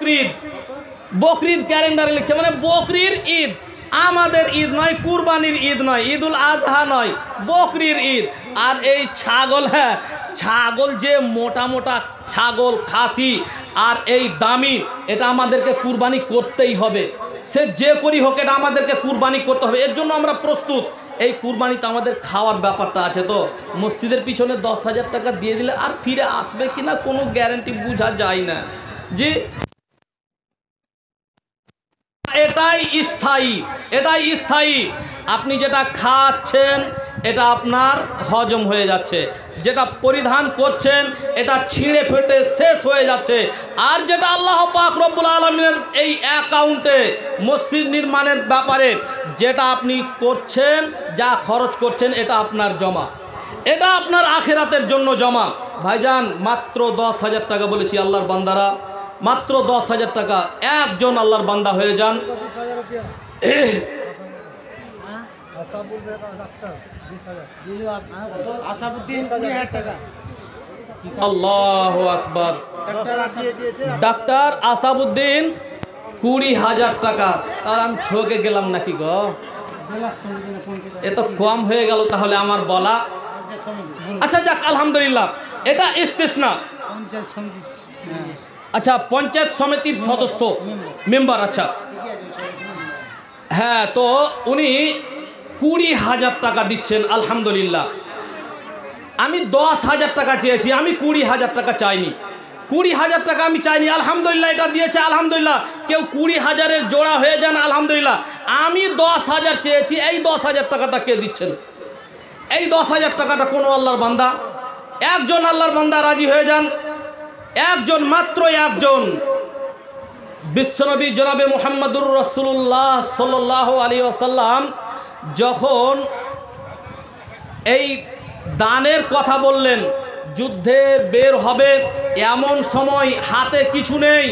বকরিদ, বকরিদ ক্যালেন্ডারে লিখছে, মানে বকরির ঈদ। আমাদের ঈদ নয়, কুরবানির ঈদ নয়, ঈদুল আজহা নয়, বকরির ঈদ। আর এই ছাগল, হ্যাঁ ছাগল যে মোটা মোটা ছাগল, খাসি আর এই দামি, এটা আমাদেরকে কুরবানি করতেই হবে। সে যে করি হোক, এটা আমাদেরকে কুরবানি করতে হবে। এর জন্য আমরা প্রস্তুত। এই কুরবানিতে আমাদের খাওয়ার ব্যাপারটা আছে। তো মসজিদের পিছনে 10,000 টাকা দিয়ে দিলে আর ফিরে আসবে কিনা কোনো গ্যারান্টি বোঝা যায় না। জি, এটাই স্থায়ী, এটাই স্থায়ী। আপনি যেটা খাচ্ছেন এটা আপনার হজম হয়ে যাচ্ছে, যেটা পরিধান করছেন এটা ছিঁড়ে ফেটে শেষ হয়ে যাচ্ছে। আর যেটা আল্লাহ পাক রব্বুল আলামিনের এই অ্যাকাউন্টে মসজিদ নির্মাণের ব্যাপারে যেটা আপনি করছেন, যা খরচ করছেন, এটা আপনার জমা, এটা আপনার আখিরাতের জন্য জমা। ভাইজান মাত্র 10,000 টাকা বলেছি আল্লাহর বান্দারা, মাত্র 10,000 টাকা। একজন আল্লাহর বান্দা হয়ে যান। আল্লাহু আকবার। ডাক্তার আসাবউদ্দিন 20,000 টাকা। আর আমি ঠকে গেলাম নাকি গো? এত কম হয়ে গেল তাহলে আমার বলা। আচ্ছা যাক, আলহামদুলিল্লাহ, এটা ইস্তিসনা। আচ্ছা, পঞ্চায়েত সমিতির সদস্য, মেম্বার। আচ্ছা হ্যাঁ, তো উনি 20,000 টাকা দিচ্ছেন, আলহামদুলিল্লাহ। আমি 10,000 টাকা চেয়েছি, আমি 20,000 টাকা চাইনি। 20,000 টাকা আমি চাইনি, আলহামদুলিল্লাহ এটা দিয়েছে, আলহামদুলিল্লাহ। কেউ 20,000-এর জোড়া হয়ে যান, আলহামদুলিল্লাহ। আমি 10,000 চেয়েছি, এই 10,000 টাকাটা কে দিচ্ছেন? এই 10,000 টাকাটা কোনো আল্লাহর বান্দা, একজন আল্লাহর বান্দা রাজি হয়ে যান। একজন, মাত্র একজন। বিশ্বনবী জনাবে মুহাম্মদুর রাসূলুল্লাহ সাল্লাল্লাহু আলাইহি ওয়াসাল্লাম যখন এই দানের কথা বললেন, যুদ্ধে বের হবে এমন সময়, হাতে কিছু নেই,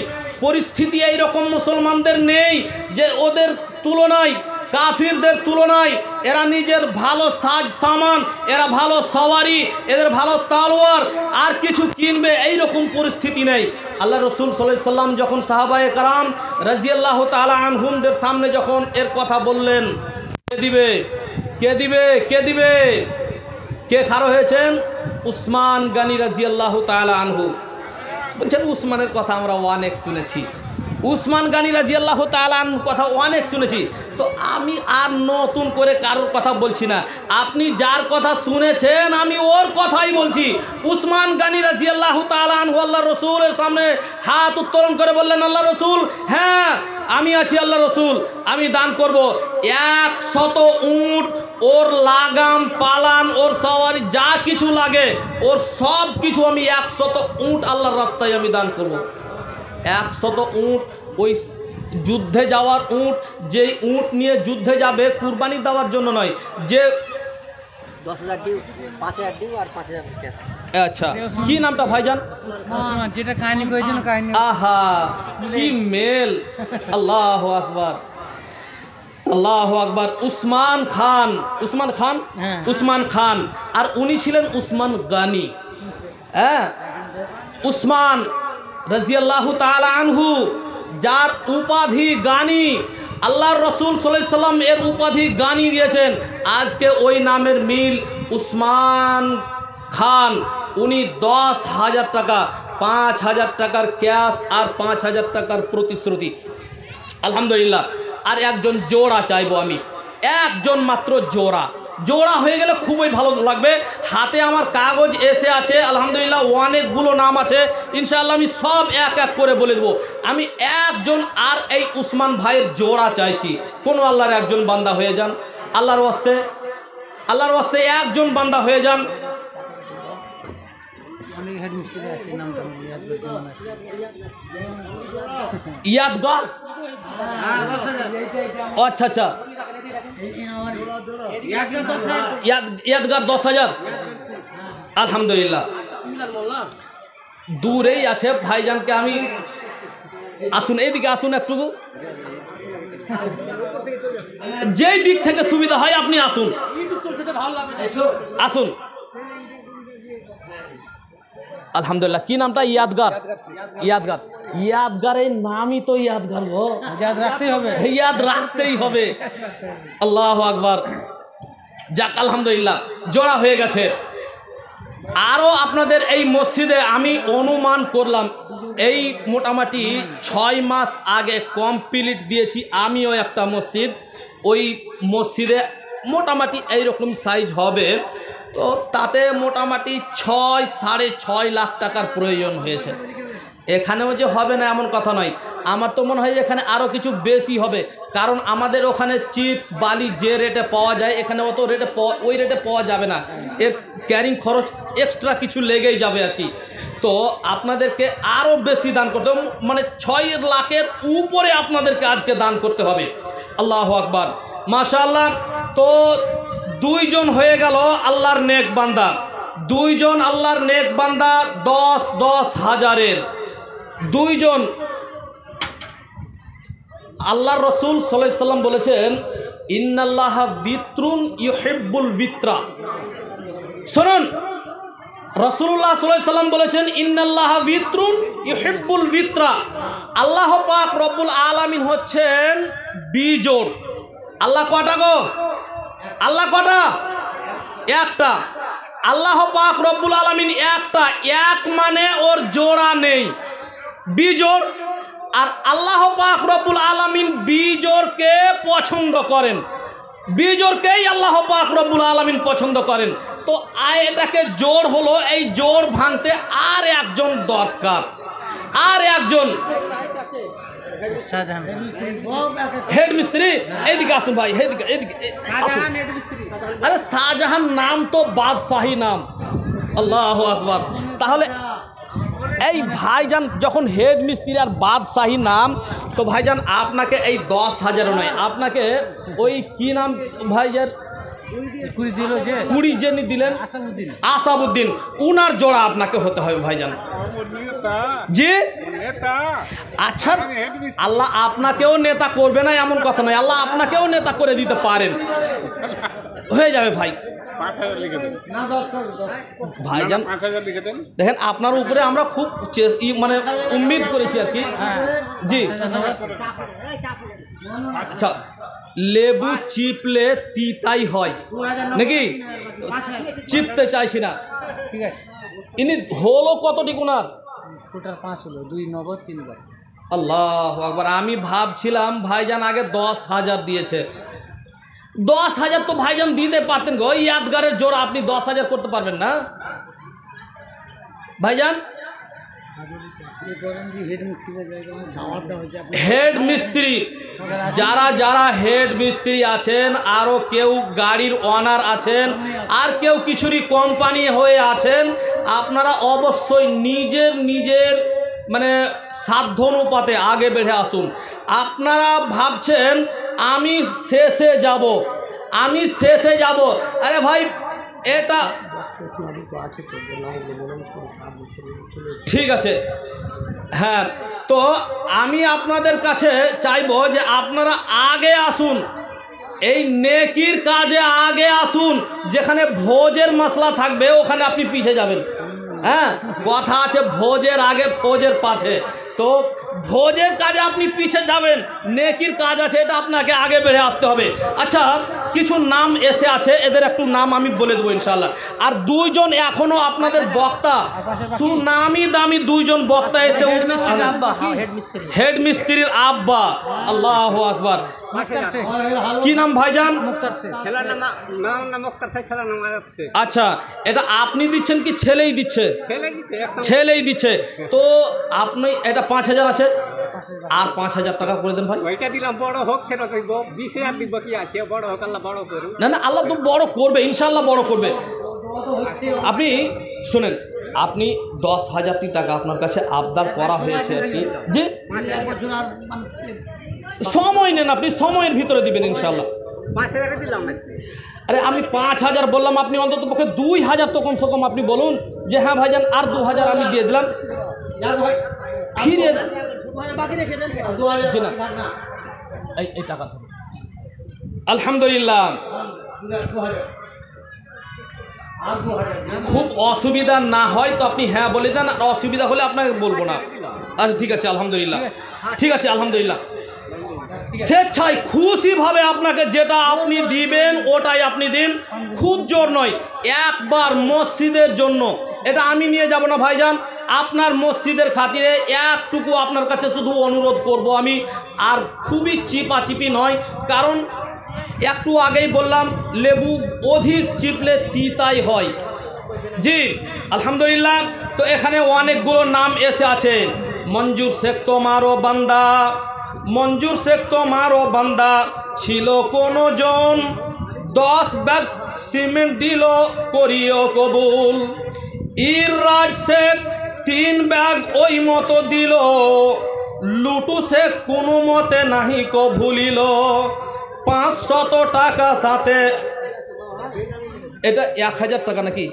পরিস্থিতি এইরকম মুসলমানদের নেই যে ওদের তুলনায়, কাফিরদের তুলনায় এরা নিজের ভালো সাজ সামান, এরা ভালো সওয়ারি, এদের ভালো তালোয়ার আর কিছু কিনবে, এইরকম পরিস্থিতি নেই। আল্লাহ রসুল সাল্লাল্লাহু আলাইহি ওয়াসাল্লাম যখন সাহাবায়ে কেরাম রাদিয়াল্লাহু তাআলা আনহুমদের সামনে যখন এর কথা বললেন, কে দিবে, কে দিবে, কে দিবে, কে খাড়া হয়েছেন? উসমান গানী রাদিয়াল্লাহু তাআলা আনহু। বলছেন উসমানের কথা আমরা অনেক শুনেছি, উসমান গানী রাদিয়াল্লাহু তাআলা আনহুর কথা অনেক শুনেছি। তো আমি আর নতুন করে কারোর কথা বলছি না, আপনি যার কথা শুনেছেন আমি ওর কথাই বলছি। উসমান গানী রাদিয়াল্লাহু তাআলা আনহু আল্লাহ রসুলের সামনে হাত উত্তোলন করে বললেন, আল্লাহ রসুল, হ্যাঁ আমি আছি আল্লাহ রসুল, আমি দান করব 100 উট, ওর লাগাম পালান, ওর সওয়ারি যা কিছু লাগে, ওর সব কিছু আমি 100 উট আল্লাহর রাস্তায় আমি দান করব। 100 উট, ওই যুদ্ধে যাওয়ার উট, যে উট নিয়ে যুদ্ধে যাবে কুরবানি দেওয়ার জন্য নয়, যে 10,000 ডিউ, 5,000 ডিউ আর 5,000 ক্যাশ। আচ্ছা, কি নামটা ভাইজান? যেটা কাহিনী করেছেন কাহিনী। আহা কি মেল, আল্লাহু আকবার, আল্লাহু আকবার। উসমান খান, উসমান খান, উসমান খান, আর উনি ছিলেন উসমান গানী। হ্যাঁ, উসমান রাদিয়াল্লাহু তাআলা আনহু, যার উপাধি গানী, আল্লাহর রসুল সাল্লাল্লাহু আলাইহি ওয়াসাল্লাম এর উপাধি গানী দিয়েছেন। আজকে ওই নামের মিল উসমান খান। উনি 10,000 টাকা, 5,000 টাকার ক্যাশ আর 5,000 টাকার প্রতিশ্রুতি, আলহামদুলিল্লাহ। আর একজন জোড়া চাইবো আমি, একজন মাত্র জোড়া। জোড়া হয়ে গেলে খুবই ভালো লাগবে। হাতে আমার কাগজ এসে আছে, আলহামদুলিল্লাহ অনেকগুলো নাম আছে, ইনশাআল্লাহ আমি সব এক এক করে বলে দেবো। আমি একজন আর এই উসমান ভাইয়ের জোড়া চাইছি। কোনো আল্লাহর একজন বান্দা হয়ে যান, আল্লাহর ওয়াস্তে, আল্লাহর ওয়াস্তে একজন বান্দা হয়ে যান। ইয়াদগার, আচ্ছা আচ্ছা, ইয়াদগার 10,000, আলহামদুলিল্লাহ। দূরেই আছে ভাইজানকে আমি, আসুন এইদিকে আসুন একটু, যেই দিক থেকে সুবিধা হয় আপনি আসুন, আসুন। আলহামদুলিল্লাহ। কি নামটা? ইয়াদগার। ইয়াদগার, ইয়াদগারের নামই তো ইয়াদগার গো, ইয়াদ রাখতেই হবে। ইয়াদ রাখতেই হবে। আল্লাহু আকবার। যাক আলহামদুলিল্লাহ, জোড়া হয়ে গেছে। আরও আপনাদের এই মসজিদে আমি অনুমান করলাম এই মোটামুটি 6 মাস আগে কমপ্লিট দিয়েছি আমিও একটা মসজিদ। ওই মসজিদে মোটামুটি এইরকম সাইজ হবে, তো তাতে মোটামুটি 6-6.5 লাখ টাকার প্রয়োজন হয়েছে। এখানেও যে হবে না এমন কথা নয়, আমার তো মনে হয় এখানে আরও কিছু বেশি হবে, কারণ আমাদের ওখানে চিপস বালি যে রেটে পাওয়া যায় এখানে অত রেটে ওই রেটে পাওয়া যাবে না, এর ক্যারিং খরচ এক্সট্রা কিছু লেগেই যাবে আর কি। তো আপনাদেরকে আরও বেশি দান করতে হবে, মানে 6 লাখের উপরে আপনাদেরকে আজকে দান করতে হবে। আল্লাহু আকবার, মাশাআল্লাহ। তো 2 জন হয়ে গেল আল্লাহর নেক বান্দা, 2 জন আল্লাহর নেক বান্দা 10-10 হাজারের 2 জন। আল্লাহর রসুল সাল্লাল্লাহু আলাইহি ওয়াসাল্লাম বলেছেন ইন্নাল্লাহা বিত্রুন ইউহিব্বুল বিত্রা। শুনুন, রাসূলুল্লাহ সাল্লাল্লাহু আলাইহি ওয়াসাল্লাম বলেছেন ইন্নাল্লাহা বিত্রুন ইউহিব্বুল বিত্রা। আল্লাহ পাক রব্বুল আলামিন হচ্ছেন বিজোড়। আল্লাহ কটা গো? আল্লাহ কটা? একটা। আল্লাহ পাক রব্বুল আলামিন একটা, এক মানে ওর জোড়া নেই, বিজোড়। আর আল্লাহ পাক রব্বুল আলামিন বিজোড়কে পছন্দ করেন, বিজোড়কেই আল্লাহ পাক রব্বুল আলামিন পছন্দ করেন। তো এটাকে জোড় হলো, এই জোড় ভাঙতে আর একজন দরকার, আর একজন হেড মিস্ত্রি। এইদিকে আসুন ভাই, এইদিকে এইদিকে আসুন। আরে শাহজাহান নাম তো বাদশাহী নাম। আল্লাহু আকবার। তাহলে এই ভাইজান যখন হেড মিস্ত্রি আর বাদশাহী নাম, তো ভাইজান আপনাকে এই 10,000 নয়, আপনাকে ওই কি নাম ভাইজান 20 যিনি দিলেন আসাবউদ্দিন, উনার জোড়া আপনাকে হতে হবে ভাইজান। জি আচ্ছা, আল্লাহ আপনাকেও নেতা করবে না এমন কথা নয়, আল্লাহ আপনাকেও নেতা করে দিতে পারেন, হয়ে যাবে ভাই। ভাইজান দেখেন আপনার উপরে আমরা খুব মানে উম্মিদ করেছি আর কি। জি আচ্ছা, লেবু চিপলে তিতাই হয় নাকি? চিপতে চাইছি না, ঠিক আছে। ইনি হলো কতটি গুনার? টোটাল 5 হলো, 2 নগদ 3 বার। আল্লাহু আকবার। আমি ভাবছিলাম ভাইজান আগে 10,000 দিয়েছে। 10,000 তো ভাইজান দিতে পারতেন গো, ইয়াদগারের জোর আপনি 10,000 করতে পারবেন না ভাইজান? হেড মিস্ত্রি যারা যারা হেড মিস্ত্রি আছেন, আরও কেউ গাড়ির ওনার আছেন, আর কেউ কিছুরই কোম্পানি হয়ে আছেন, আপনারা অবশ্যই নিজের নিজের মানে সাধ্য অনুপাতে আগে বেড়ে আসুন। আপনারা ভাবছেন আমি শেষে যাব, আমি শেষে যাব। আরে ভাই এটা ঠিক আছে, হ্যাঁ। তো আমি আপনাদের কাছে চাইবো যে আপনারা আগে আসুন, এই নেকির কাজে আগে আসুন। যেখানে ভোজের মশলা থাকবে ওখানে আপনি পিছিয়ে যাবেন। হ্যাঁ, কথা আছে ভোজের আগে ফোজের পাছে। তো ভোজের কাজে আপনি পিছিয়ে যাবেন, নেকির কাজ আছে এটা আপনাকে আগে বেড়ে আসতে হবে। আচ্ছা, কিছু নাম এসে আছে, এদের একটু নাম আমি বলে দেবো ইনশাল্লাহ। আর 2 জন এখনো আপনাদের বক্তা, সুনামি দামি 2 জন বক্তা এসে হেড মিস্ত্রির আব্বা। আল্লাহু আকবার। কি নাম ভাইজান? আচ্ছা, এটা আপনি দিচ্ছেন কি ছেলেই দিচ্ছে? ছেলেই দিচ্ছে। তো আপনি এটা 5,000 আছে, আর 5,000 টাকা করে দেন ভাই। ওইটা দিলাম, বড় হোক সেটা কইব, 20,000 দিব কি আছে, বড় হোক আল্লাহ বড় করুন। না না, আল্লাহ তো বড় করবে, ইনশাআল্লাহ বড় করবে। আপনি শুনেন, আপনি 10,000 টাকা আপনার কাছে আবদার করা হয়েছে আর কি। জি সময় নেন, আপনি সময়ের ভিতরে দিবেন ইনশাআল্লাহ। 5,000 দিলাম না। আরে আমি 5,000 বললাম, আপনি অন্তত পক্ষে 2,000 তো কমসে কম আপনি বলুন যে হ্যাঁ ভাইজান আর 2,000 আমি দিয়ে দিলাম। ফিরে এই টাকা আলহামদুলিল্লাহ। খুব অসুবিধা না হয় তো আপনি হ্যাঁ বলে দেন, আর অসুবিধা হলে আপনাকে বলবো না। আচ্ছা ঠিক আছে, আলহামদুলিল্লাহ, ঠিক আছে, আলহামদুলিল্লাহ। স্বেচ্ছায় খুশিভাবে আপনাকে যেটা আপনি দিবেন ওটাই আপনি দিন, খুব জোর নয়। একবার মসজিদের জন্য এটা আমি নিয়ে যাব না ভাইজান, আপনার মসজিদের খাতিরে একটুকু আপনার কাছে শুধু অনুরোধ করব আমি, আর খুবই চিপাচিপি নয়, কারণ একটু আগেই বললাম লেবু অধিক চিপলে তিতাই হয়। জি আলহামদুলিল্লাহ। তো এখানে অনেকগুলো নাম এসে আছে। মঞ্জুর শেখ তোমারও বান্দা, মঞ্জুর শেখ তোমারও বান্দা ছিল কোন জন, 10 ব্যাগ সিমেন্ট দিল করিও কবুল। ইররাজ শেখ 3 ব্যাগ ওই মতো দিল, লুটু শেখ কোনো মতে নাহি কো ভুলিল। 500 টাকা সাথে, এটা 1000 টাকা নাকি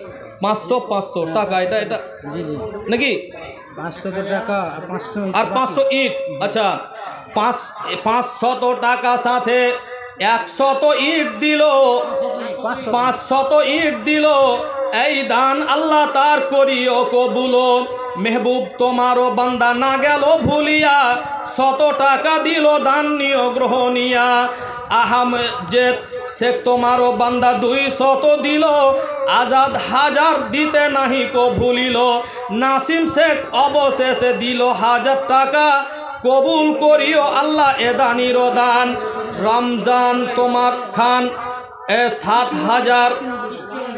500 টাকা, এটা এটা জি জি নাকি 500 টাকা আর 500 ইট। আচ্ছা 500 টাকা সাথে 100 ইট দিল, 500 ইট দিল, এই দান আল্লাহ তার করিও কবুলো। মেহবুব তোমারও বান্দা না গেল ভুলিয়া, 100 টাকা দিল দান নিয় গ্রহণিয়া। আহমেদ শেখ তোমারও বান্দা 200 দিল, আজাদ 1000 দিতে নাহি কো ভুলিল। নাসিম শেখ অবশেষে দিল 1000 টাকা, কবুল করিও আল্লাহ এ দানির দান। রমজান তোমার খান 7000,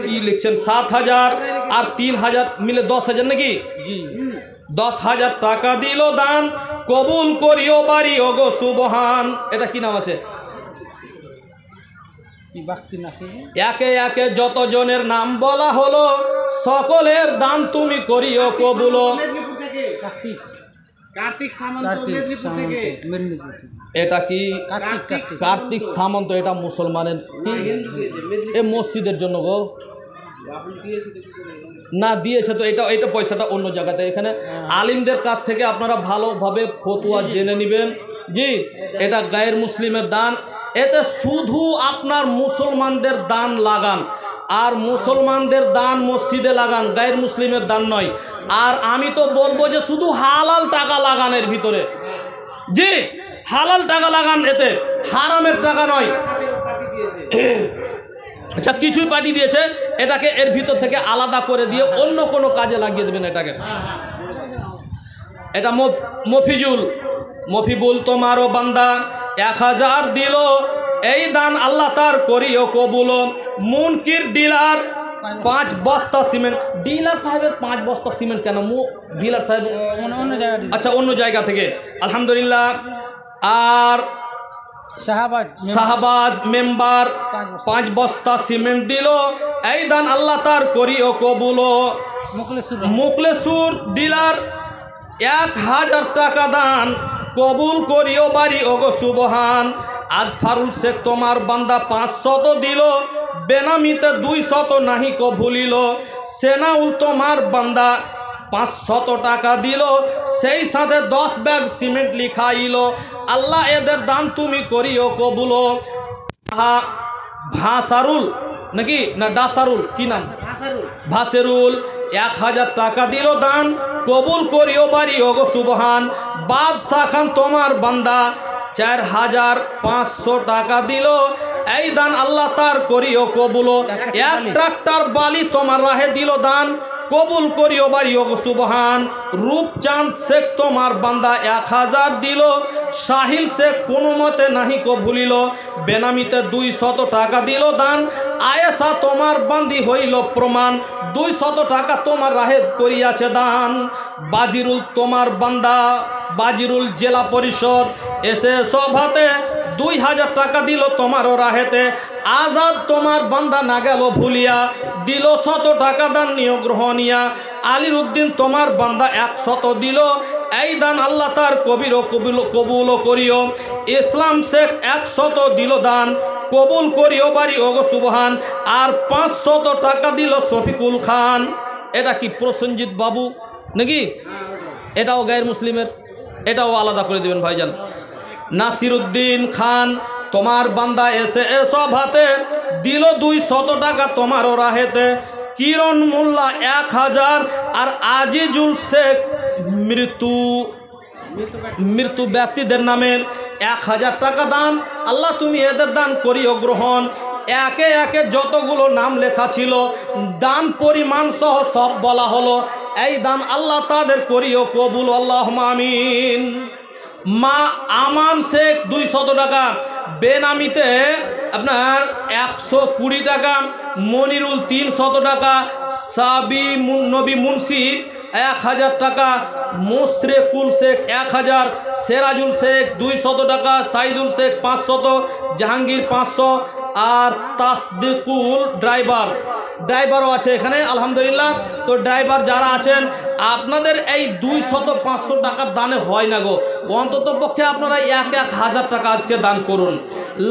কি লিখছেন 7000 আর 3000 মিলে 10000 নাকি? জি 10,000 টাকা দিল দান, কবুল করিও বাড়ি ওগো সুবহান। এটা কি নাম আছে? কি বাক্তি নাকি? একে একে যত জনের নাম বলা হলো, সকলের দান তুমি করিও কবুলো। কার্তিক কার্তিক সামন্ত কার্তিক মেদিনীপুর থেকে। মেদিনীপুর থেকে। এটা কি কার্তিক কার্তিক সামন্ত? এটা মুসলমানের কি? এ মসজিদের জন্য গো না দিয়েছে তো, এটা এটা পয়সাটা অন্য জায়গাতে। এখানে আলিমদের কাছ থেকে আপনারা ভালোভাবে ফতোয়া জেনে নেবেন। জি এটা গায়ের মুসলিমের দান, এতে শুধু আপনার মুসলমানদের দান লাগান, আর মুসলমানদের দান মসজিদে লাগান, গায়ের মুসলিমের দান নয়। আর আমি তো বলবো যে শুধু হালাল টাকা লাগান এর ভিতরে। জি হালাল টাকা লাগান, এতে হারামের টাকা নয়। আচ্ছা কিছুই পাঠিয়ে দিয়েছে, এটাকে এর ভিতর থেকে আলাদা করে দিয়ে অন্য কোনো কাজে লাগিয়ে দেবেন এটাকে। এটা মফিবুল তোমারও বান্দা 1000 দিল, এই দান আল্লাহ তার করিও কবুল। মুনকির ডিলার 5 বস্তা সিমেন্ট। ডিলার সাহেবের 5 বস্তা সিমেন্ট কেন? ডিলার সাহেব অন্য জায়গা। আচ্ছা অন্য জায়গা থেকে, আলহামদুলিল্লাহ। আর শাহবাজ মেম্বার 5 বস্তা সিমেন্ট দিল, এই দান আল্লাহ তার করিও কবুল। মুখলেসুর ডিলার 1000 টাকা দান, কবুল করিও বাড়ি ওগো সুবহান। আজফারুল শেখ তোমার বান্দা 500 দিল, বেনামিতে 200 নাহি কো ভুলিল। সেনাউল তোমার বান্দা 500 টাকা দিল, সেই সাথে 10 ব্যাগ সিমেন্ট লিখাইল। আল্লাহ এদের দান তুমি করিও কবুল। ভাসারুল নাকি না ডাসারুল, কি নাম? ভাসেরুল 1000 টাকা দিল দান, কবুল করিও বাড়ি ওগো সুবহান। বাদশাহ খান তোমার বান্দা 4500 টাকা দিল, এই দান আল্লাহ তার করিও কবুল। 1 ট্রাক্টর বালি তোমার রাহে দিল দান, কবুল করিও বাড়ি ওগো সুবহান। রূপচাঁদ শেখ তোমার বান্দা 1000 দিল, সাহিল শেখ কোনো মতে নাহি কো ভুলিল। বেনামিতে 200 টাকা দিল দান, আয়েশা তোমার বান্দি হইল প্রমাণ, 200 টাকা তোমার রাহে করিয়াছে দান। বাজিরুল তোমার বান্দা, বাজিরুল জেলা পরিষদ এসে সভাতে 2000 টাকা দিল তোমারও রাহেতে। আজাদ তোমার বান্দা না গেল ভুলিয়া, দিল 100 টাকা দান নিয় গ্রহণিয়া। আলির উদ্দিন তোমার বান্দা 100 দিল, এই দান আল্লাহ তার কবির কবুল করিও। ইসলাম শেখ 100 দিল দান, কবুল করিও বাড়ি ওগো সুবহান। আর 500 টাকা দিল শফিকুল খান। এটা কি প্রসেনজিৎ বাবু নাকি? এটাও গায়ের মুসলিমের, এটাও আলাদা করে দেবেন ভাইজান। নাসিরুদ্দিন খান তোমার বান্দা এসে সভাতে দিল 200 টাকা তোমারও রাহেতে। কিরণ মোল্লা 1000 আর আজিজুল শেখ মৃত্যু ব্যক্তিদের নামে 1000 টাকা দান। আল্লাহ তুমি এদের দান করিও গ্রহণ। একে একে যতগুলো নাম লেখা ছিল দান পরিমাণ সহ সব বলা হলো। এই দান আল্লাহ তাদের করিও কবুল, আল্লাহুম্মা আমিন। মা আমান শেখ 200 টাকা, বেনামিতে আপনার 120 টাকা, মনিরুল 300 টাকা, সাবি নবী মুন্সি 1000 টাকা, মোশরেকুল শেখ 1000, সেরাজুল শেখ 200 টাকা, সাইদুল শেখ 500, জাহাঙ্গীর 500 আর তাসদিকুল ড্রাইভারও আছে এখানে আলহামদুলিল্লাহ। তো ড্রাইভার যারা আছেন আপনাদের এই 200-500 টাকার দানে হয় না গো, অন্তত পক্ষে আপনারা 1000 টাকা আজকে দান করুন।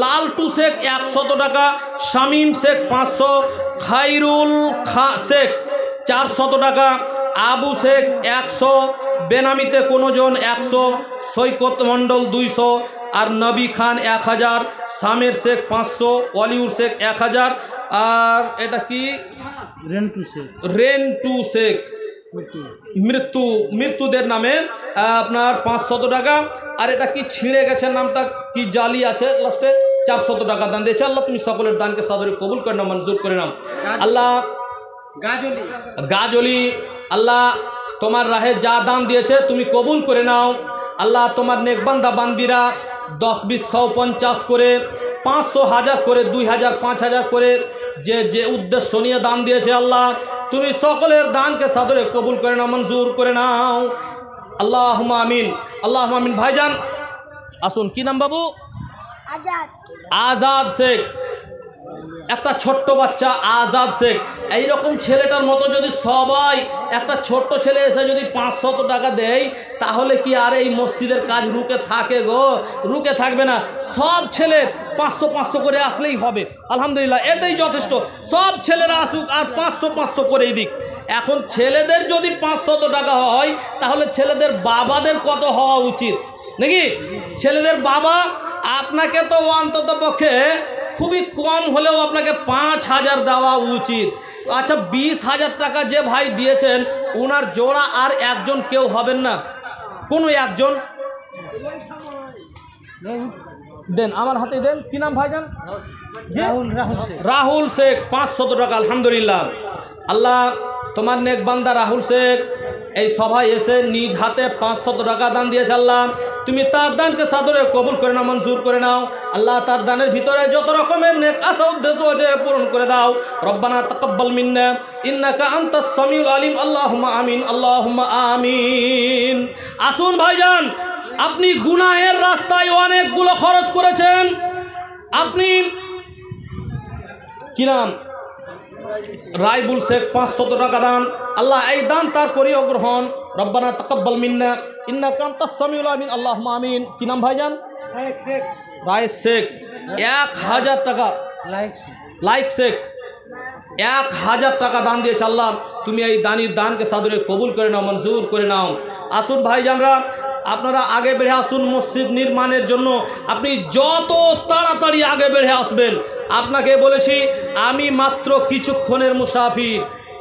লালটু শেখ 100 টাকা, শামীম শেখ 500, খাইরুল শেখ 400 টাকা, আবু শেখ 100, বেনামিতে কোনো জন 100, সৈকত মণ্ডল 200 আর নবী খান 1000, সামের শেখ 500, অলিউর শেখ 1000 আর এটা কি রেন্টু শেখ মৃত্যুদের নামে আপনার 500 টাকা। আর এটা কি ছিঁড়ে গেছে নামটা কি জালি আছে লাস্টে 400 টাকা দান দিয়েছে। আল্লাহ তুমি সকলের দানকে সাদরে কবুল করে নাও, মঞ্জুর করে নাও। আল্লাহ গাজলি আল্লাহ তোমার রাহে যা দান দিয়েছে তুমি কবুল করে নাও। আল্লাহ তোমার নেকবান্দা বান্দিরা 10, 20, 100, 50 করে 500, 1000 করে 2000, 5000 করে যে উদ্দেশ্য নিয়ে দান দিয়েছে আল্লাহ তুমি সকলের দানকে সাদরে কবুল করে নাও, মঞ্জুর করে নাও। আল্লাহুম্মা আমিন, আল্লাহুম্মা আমিন। ভাইজান আসুন, কি নাম বাবু? আজাদ শেখ, একটা ছোট্ট বাচ্চা আজাদ শেখ। এইরকম ছেলেটার মতো যদি সবাই একটা ছোট্ট ছেলে এসে যদি 500 টাকা দেয় তাহলে কি আর এই মসজিদের কাজ রুকে থাকে গো? রুকে থাকবে না। সব ছেলে 500 করে আসলেই হবে আলহামদুলিল্লাহ, এতেই যথেষ্ট। সব ছেলেরা আসুক আর 500 করেই দিক। এখন ছেলেদের যদি 500 টাকা হয় তাহলে ছেলেদের বাবাদের কত হওয়া উচিত নাকি? ছেলেদের বাবা আপনাকে তো অন্তত পক্ষে খুবই কম হলেও আপনাকে 5000 দেওয়া উচিত। আচ্ছা 20,000 টাকা যে ভাই দিয়েছেন ওনার জোড়া আর একজন কেউ হবেন না? কোনো একজন দেন, আমার হাতে দেন। কি নাম ভাইজান? রাহুল শেখ 500 টাকা আলহামদুলিল্লাহ। আল্লাহ তোমার নেক বান্দা রাহুল শেখ এই সভায় এসে নিজ হাতে 500 টাকা দান দিয়েছে। আল্লাহ তুমি তার দানকে সাদরে কবুল করে নাও, মঞ্জুর করে নাও। আল্লাহ তার দানের ভিতরে যত রকমের নেক আশা উদ্দেশ্য আছে পূরণ করে দাও। রব্বানা তাকাব্বাল মিন্না ইন্নাকা আনতাস সামিউল আলিম। আল্লাহুম্মা আমিন, আল্লাহুম্মা আমিন। আসুন ভাইজান, আপনি গুনাহের রাস্তায় অনেকগুলো খরচ করেছেন। আপনি কি নাম? রাইবুল শেখ 500 টাকা দান। আল্লাহ এই দান তার করিও গ্রহণ। রব্বানা তাকাব্বাল মিন্না ইন্নাকা আনতাস সামিউল আলিম। আল্লাহুম্মা আমিন। কি নাম ভাইজান? রায়েশ শেখ 1000 টাকা। লাইক শেখ 1000 টাকা দান দিয়েছে। আল্লাহ তুমি এই দানির দানকে সাদরে কবুল করে নাও, মঞ্জুর করে নাও। আসুন ভাইজানরা, আপনারা আগে বেড়ে আসুন মসজিদ নির্মাণের জন্য। আপনি যত তাড়াতাড়ি আগে বেড়ে আসবেন। আপনাকে বলেছি আমি মাত্র কিছুক্ষণের মুসাফির,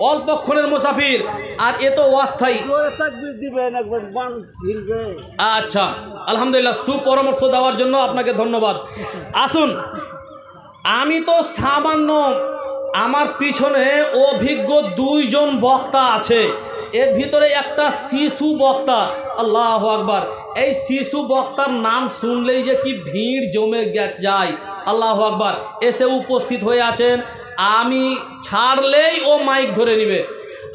অল্পক্ষণের মুসাফির, আর এ তো অস্থায়ী। আচ্ছা আলহামদুলিল্লাহ, সুপরামর্শ দেওয়ার জন্য আপনাকে ধন্যবাদ। আসুন, আমি তো সামান্য, আমার পিছনে অভিজ্ঞ 2 জন বক্তা আছে, এর ভিতরে একটা শিশু বক্তা। আল্লাহু আকবার। এই শিশু বক্তার নাম শুনলেই যে কি ভিড় জমে যায়। আল্লাহু আকবার। এসে উপস্থিত হয়ে আছেন। আমি ছাড়লেই ও মাইক ধরে নিবে,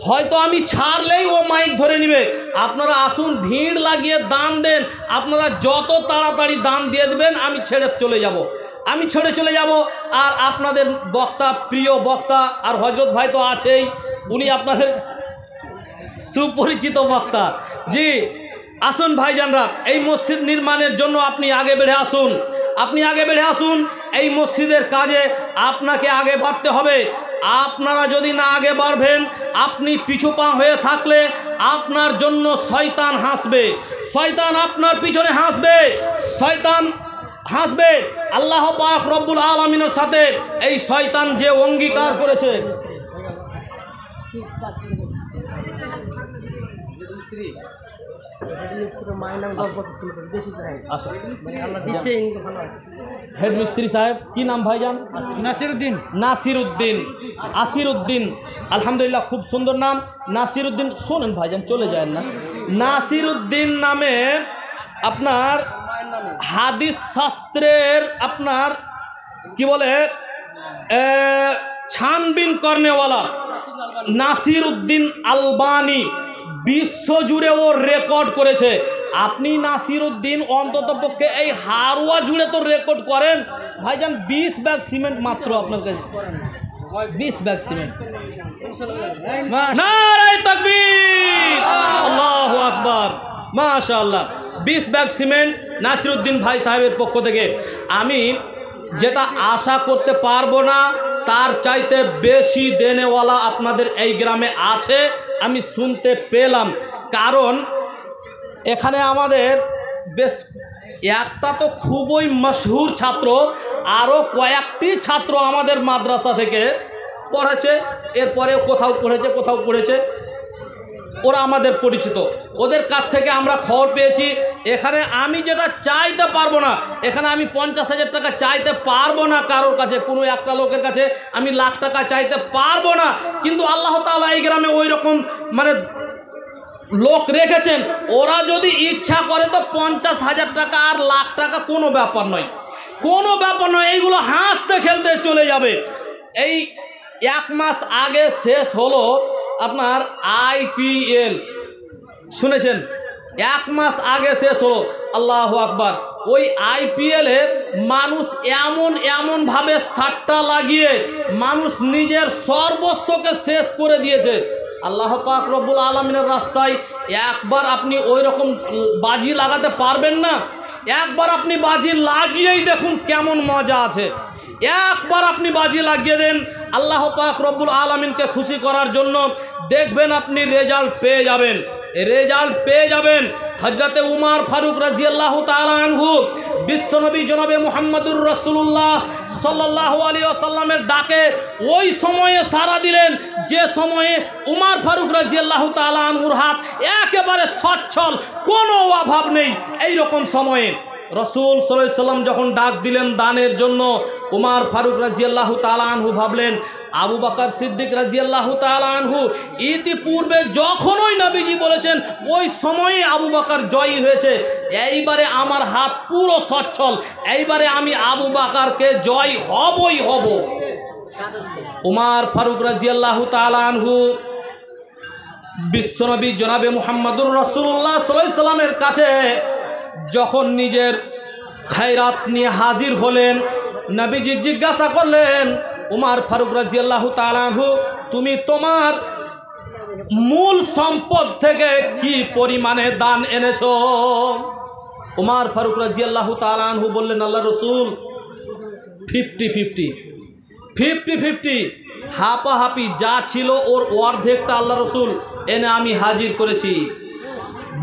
হয়তো আমি ছাড়লেই ও মাইক ধরে নিবে। আপনারা আসুন, ভিড় লাগিয়ে দান দেন। আপনারা যত তাড়াতাড়ি দান দিয়ে দেবেন আমি ছেড়ে চলে যাব। আর আপনাদের বক্তা, প্রিয় বক্তা আর হযরত ভাই তো আছেই, উনি আপনাদের সুপরিচিত বক্তা। জি আসুন ভাইজানরা, এই মসজিদ নির্মাণের জন্য আপনি আগে বেড়ে আসুন। এই মসজিদের কাজে আপনাকে আগে বাড়তে হবে। আপনারা যদি না আগে বাড়বেন, আপনি পিছু পা হয়ে থাকলে আপনার জন্য শয়তান হাসবে। শয়তান আপনার পিছনে হাসবে। আল্লাহ পাক রব্বুল আলামিনের সাথে এই শয়তান যে অঙ্গীকার করেছে, মায়ের নামে 10 বছর ছিল, বেশি চাই। আচ্ছা মানে আল্লাহ দিচ্ছে, কিন্তু ভালো আছে। হেড মিস্ত্রি সাহেব কি নাম ভাইজান? নাসিরউদ্দিন। নাসিরউদ্দিন, আসিরউদ্দিন, আলহামদুলিল্লাহ খুব সুন্দর নাম নাসিরউদ্দিন। শোনেন ভাইজান, চলে যায় না। নাসিরউদ্দিন নামে আপনার হাদিস শাস্ত্রের আপনার কি বলে ছানবিন করনেওয়ালা নাসিরউদ্দিন আলবানি বিশ্বজুড়ে ও রেকর্ড করেছে। আপনি নাসিরউদ্দিন অন্তত পক্ষে এই হারোয়া জুড়ে তো রেকর্ড করেন ভাইজান। 20 ব্যাগ সিমেন্ট মাত্র আপনার কাছে, 20 ব্যাগ সিমেন্ট। নারায়ে তাকবীর, আল্লাহু আকবার, মাশাআল্লাহ। 20 ব্যাগ সিমেন্ট নাসিরউদ্দিন ভাই সাহেবের পক্ষ থেকে। আমি যেটা আশা করতে পারবো না তার চাইতে বেশি দেনেওয়ালা আপনাদের এই গ্রামে আছে, আমি শুনতে পেলাম। কারণ এখানে আমাদের বেশ একটা তো খুবই মশহুর ছাত্র, আরও কয়েকটি ছাত্র আমাদের মাদ্রাসা থেকে পড়েছে, এরপরে কোথাও পড়েছে, ওরা আমাদের পরিচিত। ওদের কাছ থেকে আমরা খবর পেয়েছি এখানে আমি যেটা চাইতে পারবো না, এখানে আমি 50,000 টাকা চাইতে পারবো না কারোর কাছে, কোনো একটা লোকের কাছে আমি লাখ টাকা চাইতে পারবো না। কিন্তু আল্লাহ তাআলা এই গ্রামে ওই রকম মানে লোক রেখেছেন, ওরা যদি ইচ্ছা করে তো 50,000 টাকা আর লাখ টাকা কোনো ব্যাপার নয়, কোনো ব্যাপার নয়। এইগুলো হাসতে খেলতে চলে যাবে। এই 1 মাস আগে শেষ হলো আপনার IPL, শুনেছেন? 1 মাস আগে শেষ হলো, আল্লাহু আকবার। ওই IPL-এ মানুষ এমনভাবে সাট্টা লাগিয়ে মানুষ নিজের সর্বস্বকে শেষ করে দিয়েছে। আল্লাহ পাক রব্বুল আলামিনের রাস্তায় একবার আপনি ওই রকম বাজি লাগাতে পারবেন না? একবার আপনি বাজি লাগিয়েই দেখুন কেমন মজা আছে। একবার আপনি বাজি লাগিয়ে দেন আল্লাহ পাক রব্বুল আলামিনকে খুশি করার জন্য, দেখবেন আপনি রেজাল্ট পেয়ে যাবেন। হযরতে উমর ফারুক রাদিয়াল্লাহু তাআলা আনহু বিশ্বনবী জনাবে মুহাম্মদুর রাসূলুল্লাহ সাল্লাল্লাহু আলাইহি ওয়াসাল্লামের ডাকে ওই সময়ে সাড়া দিলেন যে সময়ে উমর ফারুক রাদিয়াল্লাহু তাআলা আনহুর হাত একেবারে সচ্ছল, কোনো অভাব নেই। এই রকম সময়ে রাসূল সাল্লাল্লাহু আলাইহি ওয়াসাল্লাম যখন ডাক দিলেন দানের জন্য, উমর ফারুক রাদিয়াল্লাহু তাআলা আনহু ভাবলেন আবু বকর সিদ্দিক রাদিয়াল্লাহু তাআলা আনহু ইতিপূর্বে যখনই নবীজি বলেছেন ওই সময়ে আবু বকর জয়ী হয়েছে, এইবারে আমার হাত পুরো সচ্ছল, এইবারে আমি আবু বকরকে জয় হবই হব। উমর ফারুক রাদিয়াল্লাহু তাআলা আনহু বিশ্বনবী জনাবে মুহাম্মদুর রাসূলুল্লাহ সাল্লাল্লাহু আলাইহি ওয়াসাল্লামের কাছে যখন নিজের খায়রাত নিয়ে হাজির হলেন, নবীজি জিজ্ঞাসা করলেন উমর ফারুক রাদিয়াল্লাহু তাআলা আনহু, তুমি তোমার মূল সম্পদ থেকে কি পরিমাণে দান এনেছো? উমর ফারুক রাদিয়াল্লাহু তাআলা আনহু বললেন, আল্লাহ রাসূল 50-50 হাপাহাপি যা ছিল ওর অর্ধেকটা আল্লাহ রাসূল এনে আমি হাজির করেছি।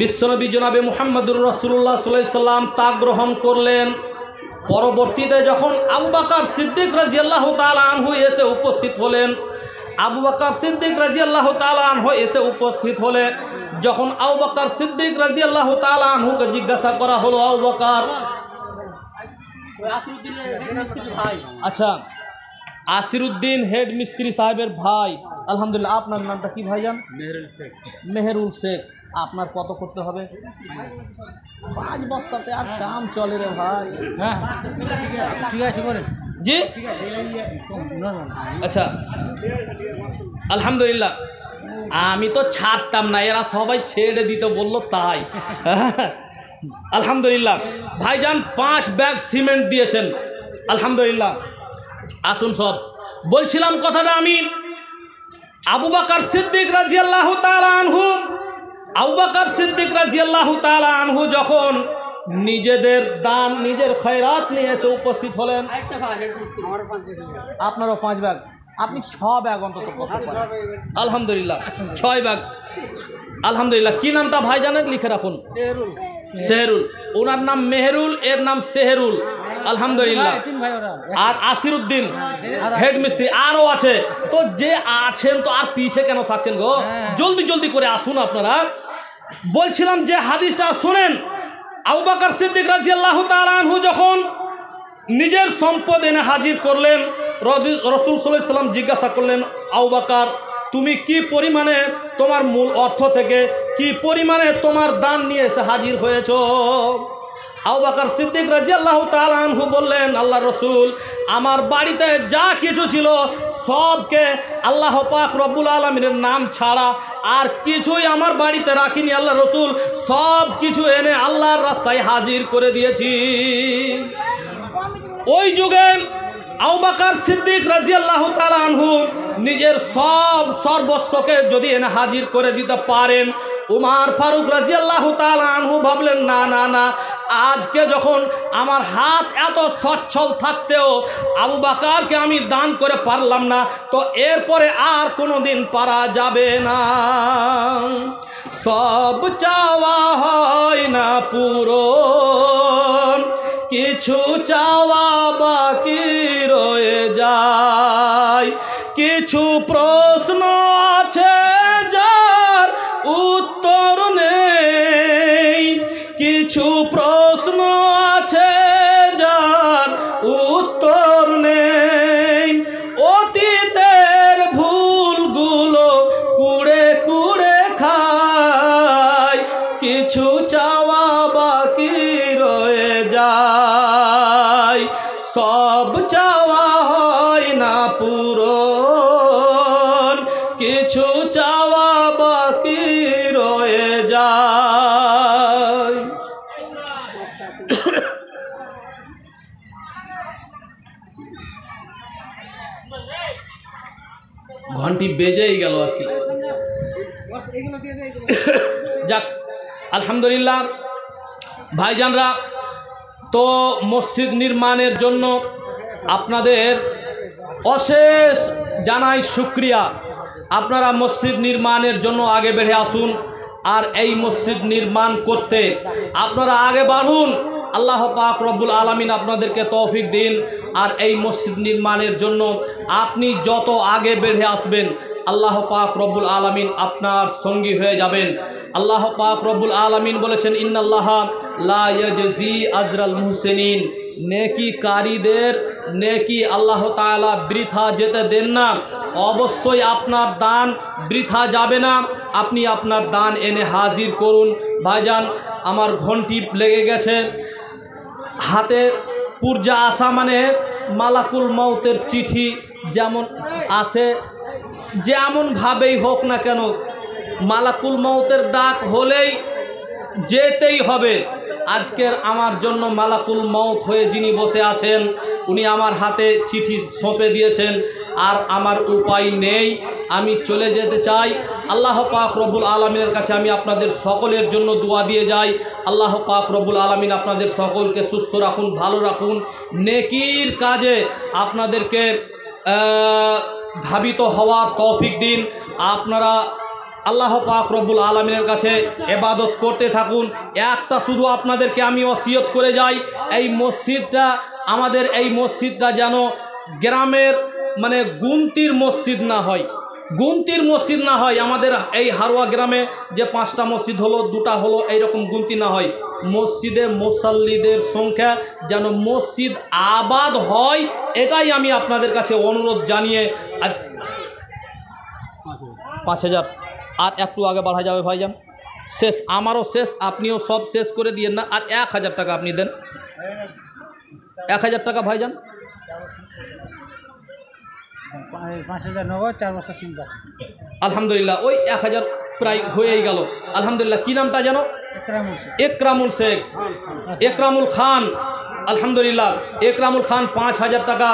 বিশ্বনবী জনাবে মুহাম্মদুর রাসূলুল্লাহ সাল্লাল্লাহু আলাইহি ওয়াসাল্লাম তা গ্রহণ করলেন। পরবর্তীতে যখন আবু বকর সিদ্দিক রাদিয়াল্লাহু তাআলা আনহু এসে উপস্থিত হলেন, আবু বকর সিদ্দিক রাদিয়াল্লাহু তাআলা আনহু এসে উপস্থিত হলে যখন আবু বকর সিদ্দিক রাদিয়াল্লাহু তাআলা আনহুকে জিজ্ঞাসা করা হলো, আবু বকর, আচ্ছা আসিরউদ্দিন হেড মিস্ত্রি সাহেবের ভাই, আলহামদুলিল্লাহ। আপনার নামটা কি ভাইজান? মেহেরুল শেখ। আপনার কত করতে হবে? 5 বস্তাতে আর কাম চলে রে ভাই। হ্যাঁ ঠিক আছে করেন জি, আচ্ছা আলহামদুলিল্লাহ। আমি তো ছাড়তাম না, এরা সবাই ছেড়ে দিতে বললো তাই। আলহামদুলিল্লাহ ভাইজান 5 ব্যাগ সিমেন্ট দিয়েছেন, আলহামদুলিল্লাহ। আসুন সব বলছিলাম কথাটা আমি, আবু বকর সিদ্দিক রাদিয়াল্লাহু তাআলা আনহু, আবু বকর সিদ্দিক রাদিয়াল্লাহু তাআলা আনহু যখন নিজেদের দান নিজের খয়রাত নিয়ে এসে উপস্থিত হলেন, আপনারও 5 ব্যাগ, আপনি 6 ব্যাগ অন্তত করতে পারেন, আলহামদুলিল্লাহ 6 ব্যাগ, আলহামদুলিল্লাহ। কি নামটা ভাই জানেন? লিখে রাখুন। সেহরুল, ওনার নাম মেহেরুল, এর নাম সেহেরুল। আলহামদুলিল্লাহ। তিন ভাই ওরা। আর আসিরউদ্দিন হেড মিস্ত্রি আরও আছে। তো যে আছেন তো আর পিছে কেন থাকছেন গো, জলদি জলদি করে আসুন আপনারা। বলছিলাম যে হাদিসটা শোনেন, আবু বকর সিদ্দিক রাদিয়াল্লাহু তাআলা আনহু যখন নিজের সম্পদ এনে হাজির করলেন, রাসূল সাল্লাল্লাহু আলাইহি সাল্লাম জিজ্ঞাসা করলেন, আবু বকর তুমি কি পরিমাণে তোমার মূল অর্থ থেকে কি পরিমাণে তোমার দান নিয়ে এসে হাজির হয়েছো? আবু বকর সিদ্দিক রাদিয়াল্লাহু তাআলা আনহু বললেন, আল্লাহ রসুল আমার বাড়িতে যা কিছু ছিল সবকে আল্লাহ পাক রব্বুল আলামিনের নাম ছাড়া আর কিছুই আমার বাড়িতে রাখিনি আল্লাহ রসুল, সব কিছু এনে আল্লাহর রাস্তায় হাজির করে দিয়েছি। ওই যুগে আবু বকর সিদ্দিক রাদিয়াল্লাহু তাআলা আনহু নিজের সব সর্বস্বকে যদি এনে হাজির করে দিতে পারেন, উমর ফারুক রাদিয়াল্লাহু তাআলা আনহু ভাবলেন না না না, আজকে যখন আমার হাত এত সচ্ছল থাকতেও আবু বকরকে আমি দান করে পারলাম না, তো এরপরে আর কোনো দিন পারা যাবে না। সব চাওয়া হয় না পূরণ, কিছু চাওয়া বাকি রয়ে যায়, কিছু প্রশ্ন আছে যার উত্তর নেই, কিছু প্রশ্ন আছে যার উত্তর নেই, অতীতের ভুলগুলো কুড়ে কুড়ে খায়, কিছু চাওয়া বাকি রয়ে যায়, সব চাওয়া হয় না পূরণ, কিছু চাওয়া বাকি রয়ে যায়। ঘন্টি বেজেই গেল আর কি। যাক আলহামদুলিল্লাহ ভাইজানরা, তো মসজিদ নির্মাণের জন্য আপনাদের অশেষ জানাই শুকরিয়া। আপনারা মসজিদ নির্মাণের জন্য আগে বেড়ে আসুন, আর এই মসজিদ নির্মাণ করতে আপনারা আগে বাড়ুন। আল্লাহ পাক রব্বুল আলামিন আপনাদেরকে তৌফিক দিন। আর এই মসজিদ নির্মাণের জন্য আপনি যত আগে বেড়ে আসবেন, আল্লাহ পাক রব্বুল আলামিন আপনার সঙ্গী হয়ে যাবেন। আল্লাহ পাক রব্বুল আলামিন বলেছেন, ইন্নাল্লাহা লা ইয়াজজি আজরাল মুহসিনিন, নেকিকারীদের নেকি আল্লাহ তাআলা বৃথা যেতে দেন না। অবশ্যই আপনার দান বৃথা যাবে না, আপনি আপনার দান এনে হাজির করুন। ভাইজান আমার ঘন্টি লেগে গেছে, হাতে পূর্জা আসা মানে মালাকুল মউতের চিঠি যেমন আসে, যেমনভাবেই হোক না কেন মালাকুল মউতের ডাক হলেই যেতেই হবে। আজকের আমার জন্য মালাকুল মউত হয়ে যিনি বসে আছেন, উনি আমার হাতে চিঠি সঁপে দিয়েছেন, আর আমার উপায় নেই, আমি চলে যেতে চাই। আল্লাহ পাক রব্বুল আলামিনের কাছে আমি আপনাদের সকলের জন্য দোয়া দিয়ে যাই। আল্লাহ পাক রব্বুল আলামিন আপনাদের সকলকে সুস্থ রাখুন, ভালো রাখুন, নেকির কাজে আপনাদেরকে ধাবিত হওয়ার তৌফিক দিন। আপনারা আল্লাহ পাক রব্বুল আলামিনের কাছে ইবাদত করতে থাকুন। একটা শুধু আপনাদেরকে আমি ওসিয়ত করে যাই, এই মসজিদটা আমাদের এই মসজিদটা যেন গ্রামের মানে গুনতির মসজিদ না হয়, গুনতির মসজিদ না হয়। আমাদের এই হারোয়া গ্রামে যে 5টা মসজিদ হলো, 2টা হলো, এইরকম গুনতি না হয়। মসজিদে মুসাল্লিদের সংখ্যা যেন মসজিদ আবাদ হয়, এটাই আমি আপনাদের কাছে অনুরোধ জানিয়ে আজ 5000 আর একটু আগে বাড়া যাবে ভাইজান, শেষ, আমারও শেষ, আপনিও সব শেষ করে দিয়েন না। আর 1000 টাকা আপনি দেন, 1000 টাকা ভাইজান। 5000 নগদ, 4 বস্তা সিলভার। আলহামদুলিল্লাহ, ওই 1000 প্রায় হয়েই গেল। আলহামদুলিল্লাহ, কী নামটা যেন? একরামুল শেখ, একরামুল খান। আলহামদুলিল্লাহ, একরামুল খান 5000 টাকা,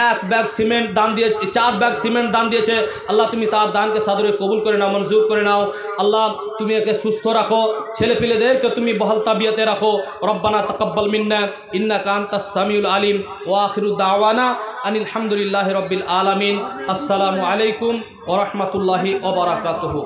1 ব্যাগ সিমেন্ট দান দিয়েছে, 4 ব্যাগ সিমেন্ট দান দিয়েছে। আল্লাহ তুমি তার দানকে সাদরে কবুল করে নাও, মঞ্জুর করে নাও। আল্লাহ তুমি একে সুস্থ রাখো, ছেলেপিলেদেরকে তুমি বহাল তাবিয়াতে রাখো। রব্বানা তাকাব্বাল মিন্না ইন্নাকা আনতাস সামিউল আলিম, ওয়া আখিরু দাওয়ানা আনিল হামদুলিল্লাহি রাব্বিল আলামিন। আসসালামু আলাইকুম ওয়া রাহমাতুল্লাহি ওয়া বারাকাতুহু।